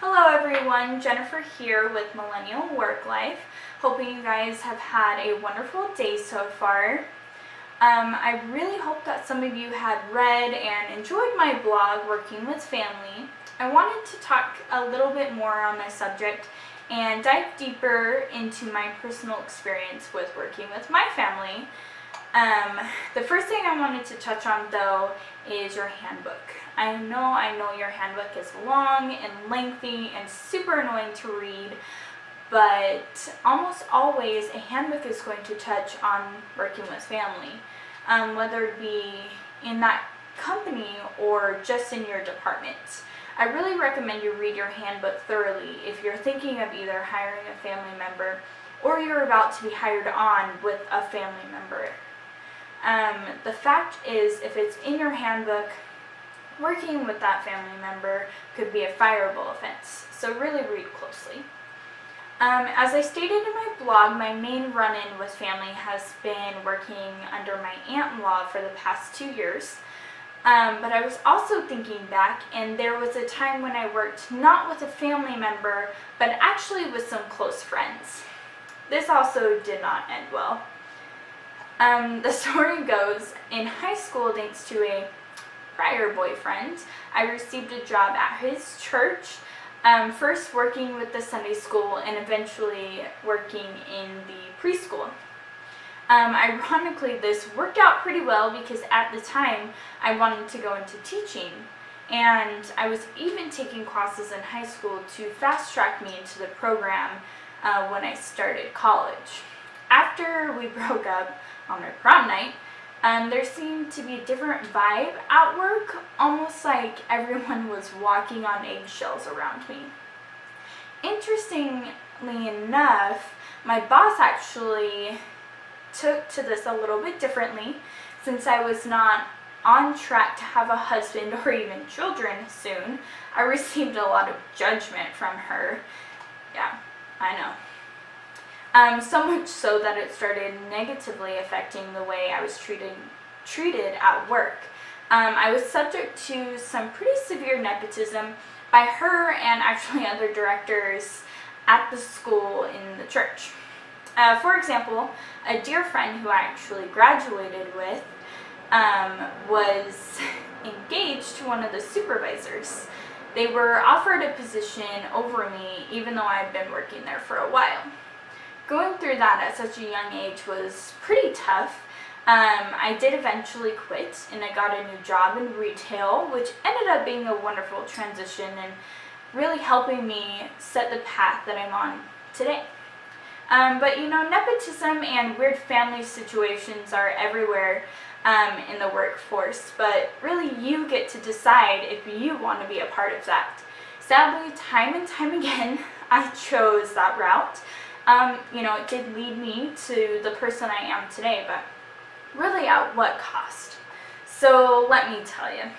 Hello everyone, Jennifer here with Millennial Work Life. Hoping you guys have had a wonderful day so far. I really hope that some of you had read and enjoyed my blog, Working with Family. I wanted to talk a little bit more on this subject and dive deeper into my personal experience with working with my family. The first thing I wanted to touch on though is your handbook. I know your handbook is long and lengthy and super annoying to read, but almost always a handbook is going to touch on working with family, whether it be in that company or just in your department. I really recommend you read your handbook thoroughly if you're thinking of either hiring a family member or you're about to be hired on with a family member. The fact is, if it's in your handbook, working with that family member could be a fireable offense, so really read closely. As I stated in my blog, my main run-in with family has been working under my aunt-in-law for the past 2 years. But I was also thinking back, and there was a time when I worked not with a family member, but actually with some close friends. This also did not end well. The story goes, in high school, thanks to a prior boyfriend, I received a job at his church, first working with the Sunday school and eventually working in the preschool. Ironically, this worked out pretty well because at the time I wanted to go into teaching, and I was even taking classes in high school to fast track me into the program when I started college. After we broke up on our prom night, there seemed to be a different vibe at work, almost like everyone was walking on eggshells around me. Interestingly enough, my boss actually took to this a little bit differently. Since I was not on track to have a husband or even children soon, I received a lot of judgment from her. Yeah, I know. So much so that it started negatively affecting the way I was treated at work. I was subject to some pretty severe nepotism by her and actually other directors at the school in the church. For example, a dear friend who I actually graduated with was engaged to one of the supervisors. They were offered a position over me even though I had been working there for a while. Going through that at such a young age was pretty tough. I did eventually quit and I got a new job in retail, which ended up being a wonderful transition and really helping me set the path that I'm on today. But nepotism and weird family situations are everywhere in the workforce, but really you get to decide if you want to be a part of that. Sadly, time and time again, I chose that route. It did lead me to the person I am today, but really at what cost? So let me tell you,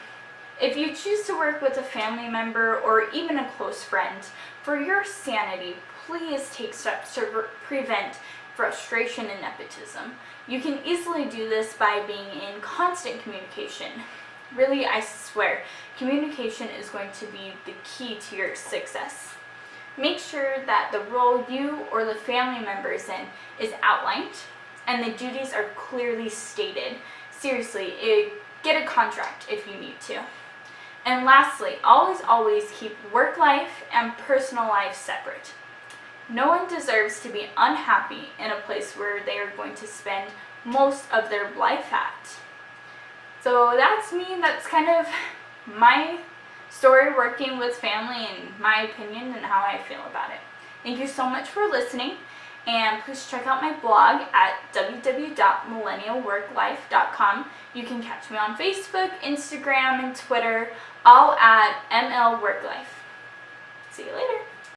if you choose to work with a family member or even a close friend, for your sanity, please take steps to prevent frustration and nepotism. You can easily do this by being in constant communication. Really, I swear, communication is going to be the key to your success. Make sure that the role you or the family member is in is outlined and the duties are clearly stated. Seriously, get a contract if you need to. And lastly, always keep work life and personal life separate. No one deserves to be unhappy in a place where they are going to spend most of their life at. So that's me. That's kind of my story working with family and my opinion and how I feel about it. Thank you so much for listening, and please check out my blog at www.millennialworklife.com. You can catch me on Facebook, Instagram, and Twitter, all at ML Worklife. See you later.